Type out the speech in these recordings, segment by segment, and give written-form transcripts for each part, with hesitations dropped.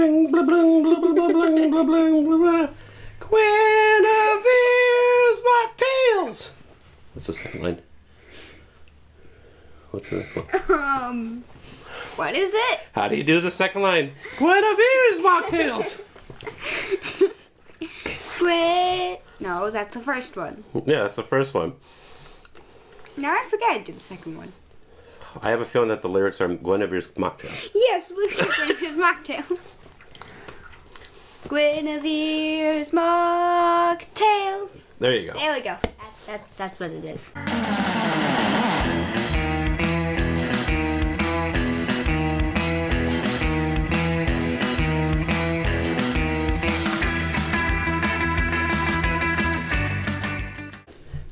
bling, blah, bling, blah, blah, blah, bling, blah, bling, blah, blah. Guinevere's Mocktails. What's the second line? What's the next one? What is it? How do you do the second line? Guinevere's Mocktails. No, that's the first one. Yeah, that's the first one. Now I forget to do the second one. I have a feeling that the lyrics are Guinevere's Mocktails. Yes, Guinevere's Mocktails. Guinevere's Mocktails. There you go. There we go. That's what it is.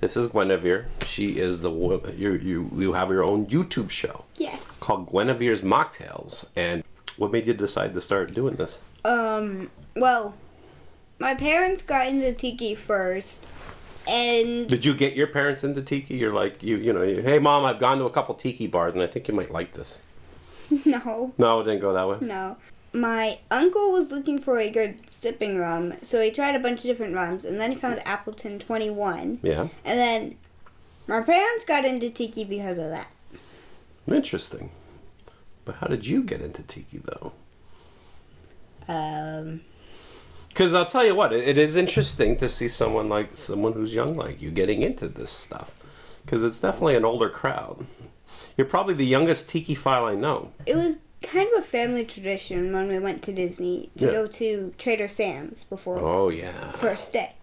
This is Guinevere. She is the you have your own YouTube show. Yes. Called Guinevere's Mocktails. And what made you decide to start doing this? Well, my parents got into Tiki first, and... Did you get your parents into Tiki? You're like, hey Mom, I've gone to a couple Tiki bars and I think you might like this. No. No, it didn't go that way? No. My uncle was looking for a good sipping rum, so he tried a bunch of different rums, and then he found Appleton 21. Yeah. And then my parents got into Tiki because of that. Interesting. But how did you get into Tiki, though? Because I'll tell you what, it is interesting to see someone who's young like you getting into this stuff. Because it's definitely an older crowd. You're probably the youngest Tiki file I know. It was kind of a family tradition when we went to Disney to go to Trader Sam's before first day.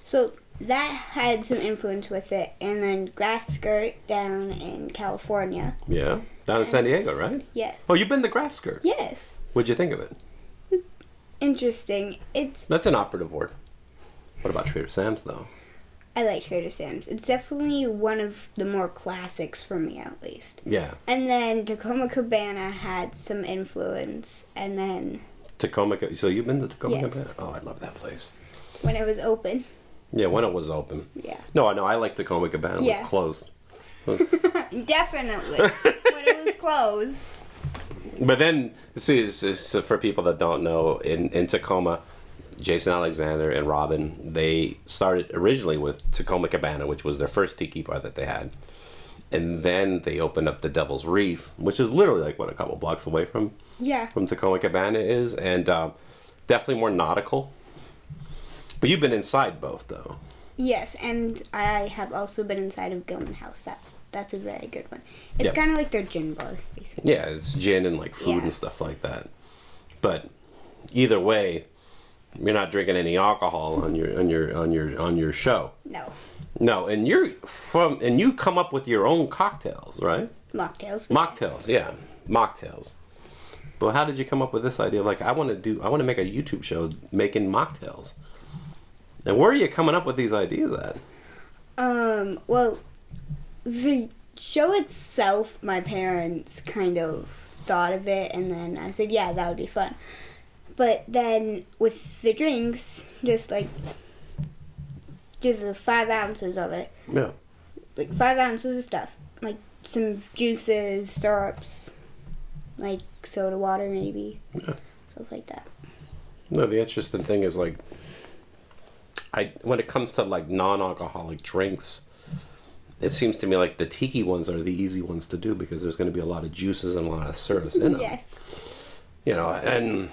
So that had some influence with it. And then Grass Skirt down in California. Yeah. Down in San Diego, right? Yes. Oh, you've been to Grass Skirt? Yes. What'd you think of it? It's interesting. That's an operative word. What about Trader Sam's, though? I like Trader Sam's. It's definitely one of the more classics for me, at least. Yeah. And then Tacoma Cabana had some influence, and then... So you've been to Tacoma Yes. Cabana? Oh, I love that place. When it was open. Yeah, when it was open. Yeah. No, I like Tacoma Cabana. It was closed. Definitely. When it was closed. But then, see, so for people that don't know, in Tacoma, Jason Alexander and Robin, they started originally with Tacoma Cabana, which was their first tiki bar that they had. And then they opened up the Devil's Reef, which is literally like, a couple blocks away from Tacoma Cabana is. And definitely more nautical. But you've been inside both, though. Yes, and I have also been inside of Gilman House. That's a very good one. It's kind of like their gin bar, basically. Yeah, it's gin and like food and stuff like that. But either way, you're not drinking any alcohol on your show. No. No, and you come up with your own cocktails, right? Mocktails. Mocktails, yeah, mocktails. But how did you come up with this idea? Like, I want to make a YouTube show making mocktails. And where are you coming up with these ideas at? Well, the show itself, my parents kind of thought of it, and then I said, yeah, that would be fun. But then with the drinks, just like do the 5 ounces of it. Yeah. Like 5 ounces of stuff. Like some juices, syrups, like soda water maybe. Yeah. Stuff like that. No, the interesting thing is like, when it comes to like non-alcoholic drinks, it seems to me like the tiki ones are the easy ones to do because there's going to be a lot of juices and a lot of syrups in them. Yes. And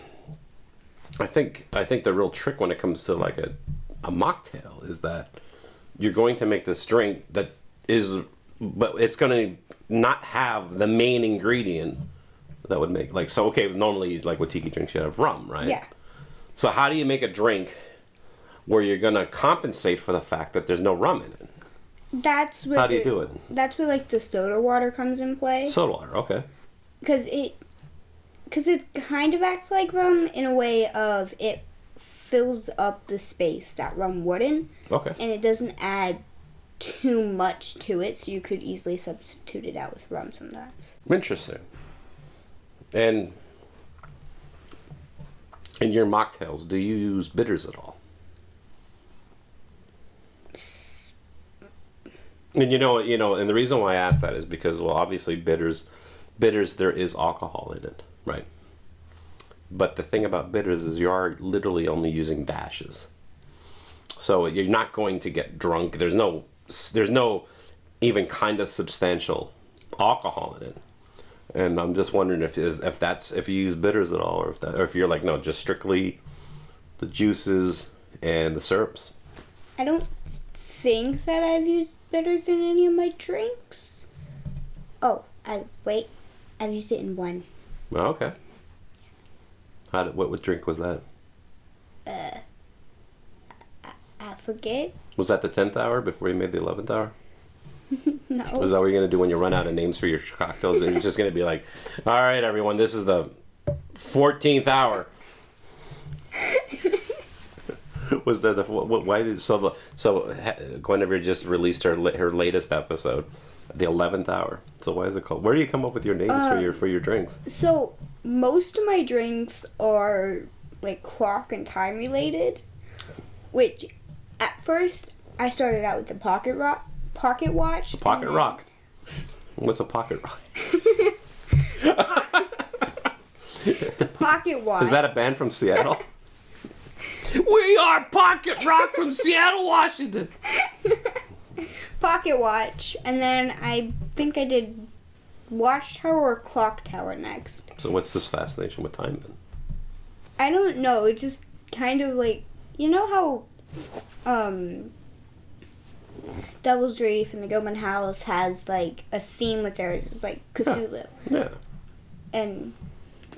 I think the real trick when it comes to like a mocktail is that you're going to make this drink but it's going to not have the main ingredient that would make normally like with tiki drinks you have rum, right? Yeah. So how do you make a drink where you're going to compensate for the fact that there's no rum in it? How do you do it? That's where like the soda water comes in play. Soda water, okay. Because it kind of acts like rum in a way of it fills up the space that rum wouldn't. Okay. And it doesn't add too much to it, so you could easily substitute it out with rum sometimes. Interesting. And in your mocktails, do you use bitters at all? And and the reason why I ask that is because, well, obviously bitters, there is alcohol in it, right? But the thing about bitters is you are literally only using dashes. So you're not going to get drunk. There's no even kind of substantial alcohol in it. And I'm just wondering if you use bitters at all, or if you're like, no, just strictly the juices and the syrups. I don't think that I've used bitters in any of my drinks. Oh, I've used it in one. Oh, okay. What drink was that? I forget. Was that the 10th hour before you made the 11th hour? No. Was that what you're going to do when you run out of names for your cocktails? And you're just going to be like, all right, everyone, this is the 14th hour. Was there why did so Guinevere just released her latest episode, the 11th hour. So why is it called? Where do you come up with your names for your drinks? So most of my drinks are like clock and time related, which at first I started out with the pocket watch. A pocket rock. What's a pocket rock? The pocket watch. Is that a band from Seattle? We are Pocket Rock from Seattle, Washington. Pocket watch, and then I think I did watchtower or clock tower next. So what's this fascination with time then? I don't know. It just kind of like, you know how Devil's Reef and the Gilman House has like a theme with theirs, like Cthulhu. Yeah. And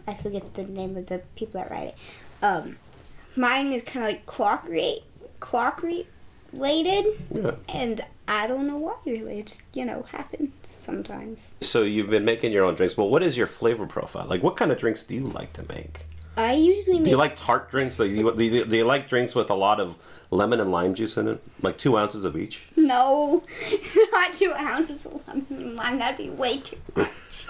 I forget the name of the people that write it. Mine is kind of like clock related. Yeah. And I don't know why really. It just, happens sometimes. So you've been making your own drinks, but what is your flavor profile? Like, what kind of drinks do you like to make? I usually make... Do you like tart drinks? Do you like drinks with a lot of lemon and lime juice in it? Like 2 ounces of each? No, not 2 ounces of lemon and lime. That'd be way too much.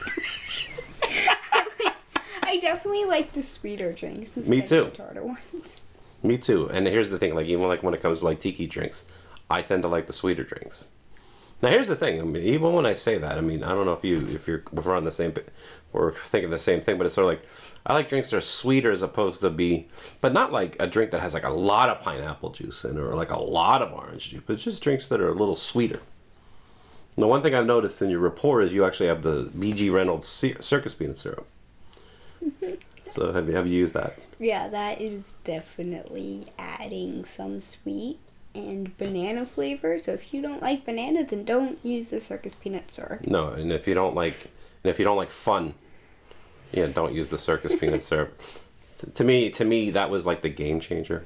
I definitely like the sweeter drinks instead Me too. of the tartar ones. Me too. And here's the thing, like even like when it comes to like tiki drinks, I tend to like the sweeter drinks. Now here's the thing. I mean, even when I say that, I mean, I don't know if we're on the same, we're thinking the same thing, but it's sort of like I like drinks that are sweeter as opposed to but not like a drink that has like a lot of pineapple juice in it or like a lot of orange juice, but just drinks that are a little sweeter. The one thing I've noticed in your report is you actually have the B.G. Reynolds circus peanut syrup. So have you used that? Yeah, that is definitely adding some sweet and banana flavor. So if you don't like banana, then don't use the circus peanut syrup. No, and if you don't like fun, yeah, don't use the circus peanut syrup. To me, that was like the game changer.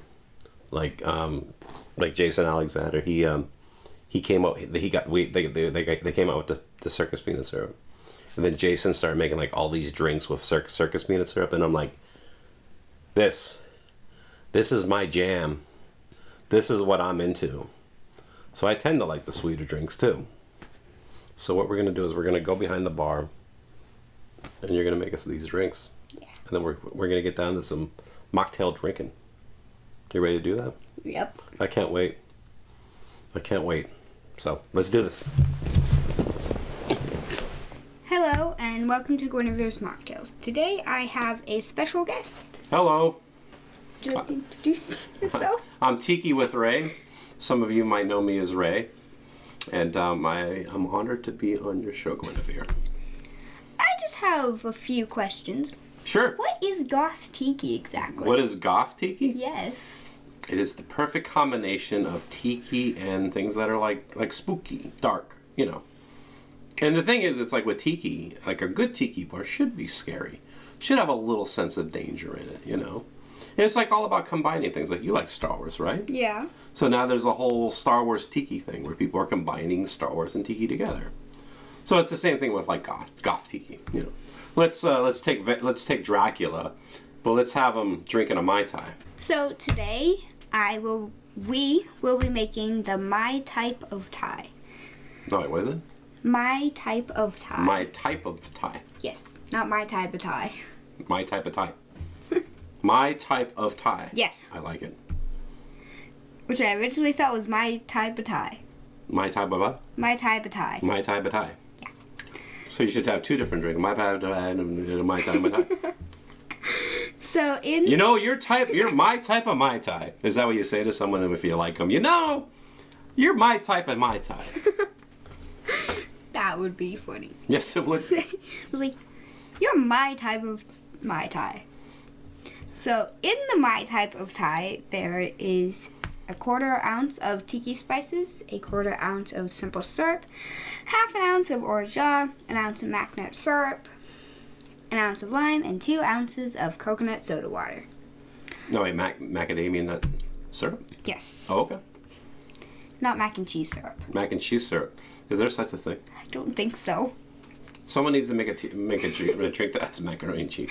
Like Jason Alexander, he came out. They came out with the circus peanut syrup, and then Jason started making like all these drinks with circus peanut syrup, and I'm like, this is my jam. This is what I'm into. So I tend to like the sweeter drinks too. So what we're gonna do is we're gonna go behind the bar, and you're gonna make us these drinks. Yeah. And then we're gonna get down to some mocktail drinking. You ready to do that? Yep. I can't wait. So let's do this. Hello, and welcome to Guinevere's Mocktails. Today I have a special guest. Hello. Would you like to introduce yourself? I'm Tiki with Ray. Some of you might know me as Ray. And I'm honored to be on your show, Guinevere. I just have a few questions. Sure. What is goth tiki exactly? What is goth tiki? Yes. It is the perfect combination of tiki and things that are like spooky, dark, And the thing is, it's like with tiki, like a good tiki bar should be scary. Should have a little sense of danger in it, And it's like all about combining things. Like you like Star Wars, right? Yeah. So now there's a whole Star Wars tiki thing where people are combining Star Wars and tiki together. So it's the same thing with like goth tiki, Let's take Dracula, but let's have him drinking a Mai Tai. So today we will be making the My Type of Tai. No, wait, what is it? My Type of Tai. My type of Thai. Yes, not my type of Thai. My type of Thai. My type of Thai. Yes. I like it. Which I originally thought was my type of Thai. My type of what? My type of Thai. My type of Thai. Yeah. So you should have two different drinks. My type of Thai and my type of Thai. So in You know, you're my type of Mai Tai. Is that what you say to someone if you like them? You know, you're my type of Mai Tai. that would be funny. Yes, it would. Like, you're my type of Mai Tai. So in the my type of Thai, there is a 1/4 ounce of tiki spices, a 1/4 ounce of simple syrup, 1/2 ounce of orgeat, an ounce of mac nut syrup, an ounce of lime, and 2 ounces of coconut soda water. No, wait, macadamia nut syrup? Yes. Oh, okay. Not mac and cheese syrup. Mac and cheese syrup. Is there such a thing? I don't think so. Someone needs to make a drink that has macaroni and cheese.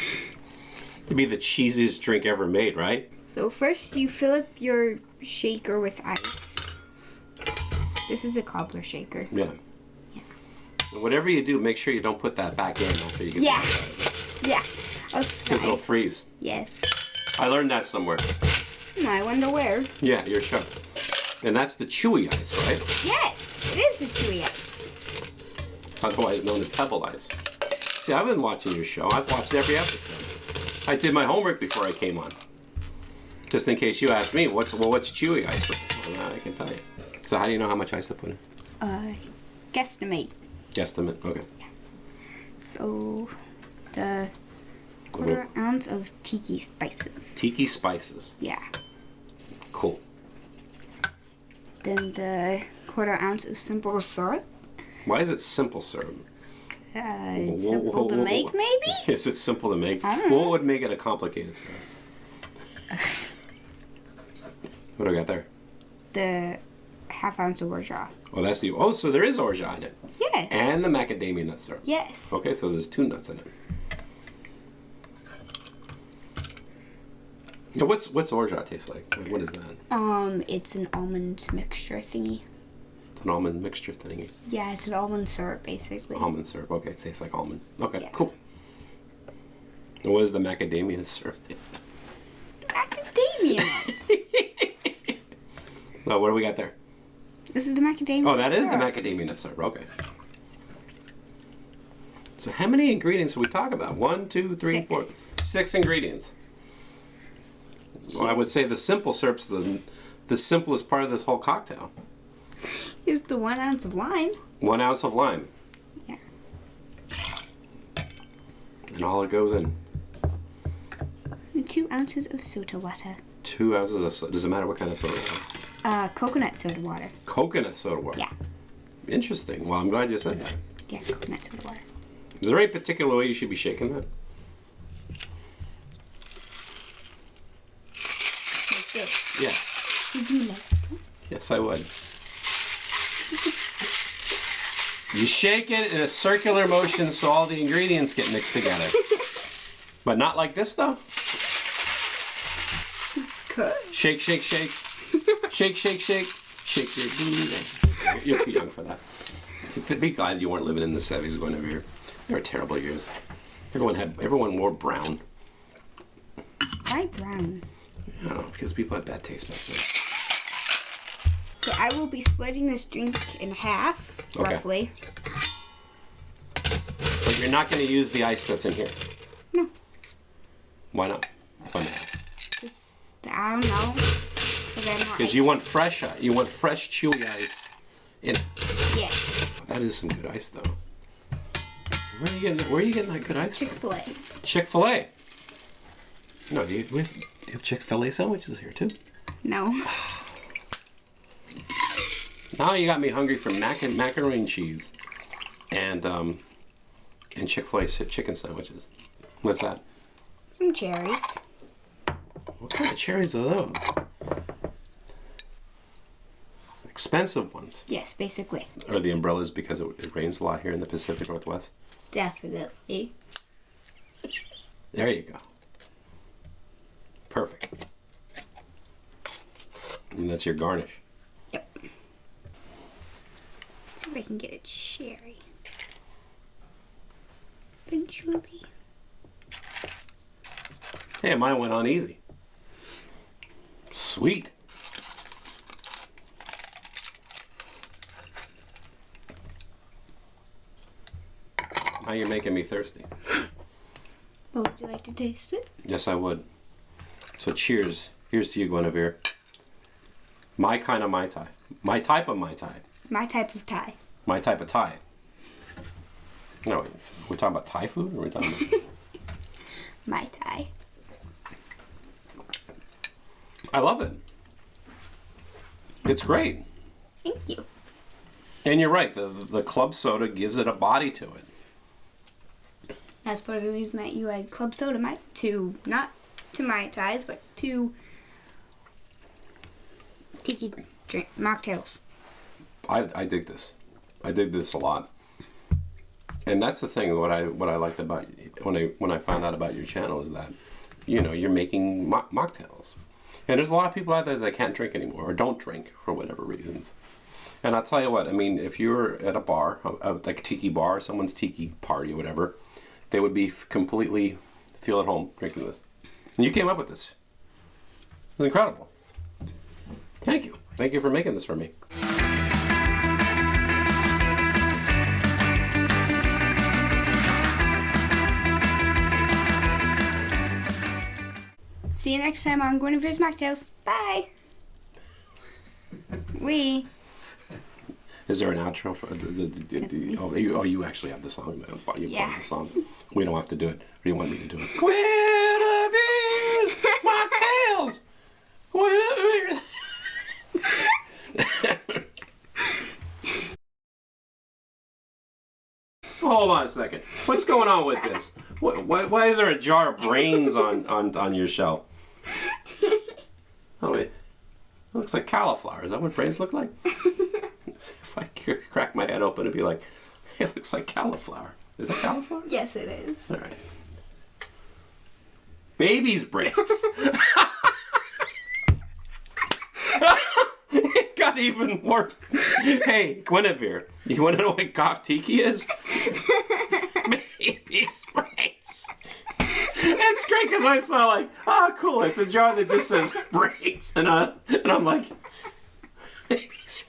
It'd be the cheesiest drink ever made, right? So first you fill up your shaker with ice. This is a cobbler shaker. Yeah. And whatever you do, make sure you don't put that back in after you get Yeah. it outside. Yeah. Because it'll freeze. Yes. I learned that somewhere. I wonder where. Yeah, you're sure. And that's the chewy ice, right? Yes, it is the chewy ice. Otherwise known as pebble ice. See, I've been watching your show. I've watched every episode. I did my homework before I came on. Just in case you asked me, what's chewy ice? Well, I can tell you. So how do you know how much ice to put in? Guesstimate. Guesstimate, okay. So, the 1/4 ounce of tiki spices. Tiki spices. Yeah. Cool. Then the 1/4 ounce of simple syrup. Why is it simple syrup? It's simple to make, maybe? Is it simple to make? I don't know. What would make it a complicated syrup? What do I got there? The 1/2 ounce of orgeat. Oh, that's the. Oh, so there is orgeat in it. Yes. And the macadamia nut syrup. Yes. Okay, so there's 2 nuts in it. Now, what's orgeat taste like? What is that? It's an almond mixture thingy. It's an almond mixture thingy. Yeah, it's an almond syrup, basically. Almond syrup. Okay, it tastes like almond. Okay, Yeah. cool. And what does the macadamia syrup taste like? Macadamia nuts. Oh, what do we got there? This is the macadamia. Oh, that is the syrup. macadamia nut syrup. Okay. So how many ingredients are we talking about? 1, 2, 3, 6. 4, 6 ingredients. Well, I would say the simple syrup's the simplest part of this whole cocktail. Here's the 1 ounce of lime. 1 ounce of lime. Yeah. And all it goes in. And 2 ounces of soda water. 2 ounces of soda. Does it matter what kind of soda water? Coconut soda water. Coconut soda water. Yeah. Interesting. Well, I'm glad you said that. Yeah, coconut soda water. Is there any particular way you should be shaking that? Like this. Yeah. Did you know? Yes, I would. You shake it in a circular motion so all the ingredients get mixed together. But not like this, though. Good. Shake, shake, shake. Shake, shake, shake. Shake your booty. You're too young for that. Be glad you weren't living in the 70s, Guinevere. They were terrible years. Everyone wore brown. Why brown? I don't know, because people had bad taste back then. So I will be splitting this drink in half, Okay. roughly. But you're not going to use the ice that's in here. No. Why not? Fun to ask. Just, I don't know. Because you want fresh chewy ice in it. Yes. That is some good ice, though. Where are you getting that good ice? Chick-fil-A. Chick-fil-A. No, do you have Chick-fil-A sandwiches here too? No. Now you got me hungry for macaroni and cheese, and Chick-fil-A chicken sandwiches. What's that? Some cherries. What kind of cherries are those? Expensive ones. Yes, basically. Are the umbrellas because it rains a lot here in the Pacific Northwest? Definitely. There you go. Perfect. And that's your garnish. Yep. See if I can get a cherry. Eventually. Hey, mine went on easy. Sweet. Now you're making me thirsty. Well, would you like to taste it? Yes, I would. So cheers. Here's to you, Guinevere. My kind of Mai Tai. My type of Mai Tai. My type of Thai. My type of Thai. No, wait. We're talking about Thai food, or are we talking about... Mai Tai. I love it. It's great. Thank you. And you're right. The club soda gives it a body to it. That's part of the reason that you add club soda not to Mai Tais, but to Tiki drink mocktails. I dig this. I dig this a lot. And that's the thing. What I liked about when I found out about your channel is that, you know, you're making mocktails. And there's a lot of people out there that can't drink anymore or don't drink for whatever reasons. And I'll tell you what, I mean, if you're at a bar, like a tiki bar, someone's tiki party or whatever, they would be completely feel at home drinking this. And you came up with this. It's incredible. Thank you. Thank you for making this for me. See you next time on Guinevere's Mocktails. Bye. Is there an outro for you actually have the song? You Yeah. play the song. We don't have to do it. Or do you want me to do it? Guinevere's Mocktails. Guinevere. Hold on a second. What's going on with this? Why is there a jar of brains on your shelf? Oh, wait. It looks like cauliflower. Is that what brains look like? If I crack my head open, it'd be like, it looks like cauliflower. Is that cauliflower? Yes, it is. All right. Baby's brains. It got even worse. Hey, Guinevere, you want to know what Goth Tiki is? Baby's brains. It's great because I saw like, oh, cool, it's a jar that just says brains. And I'm like, baby's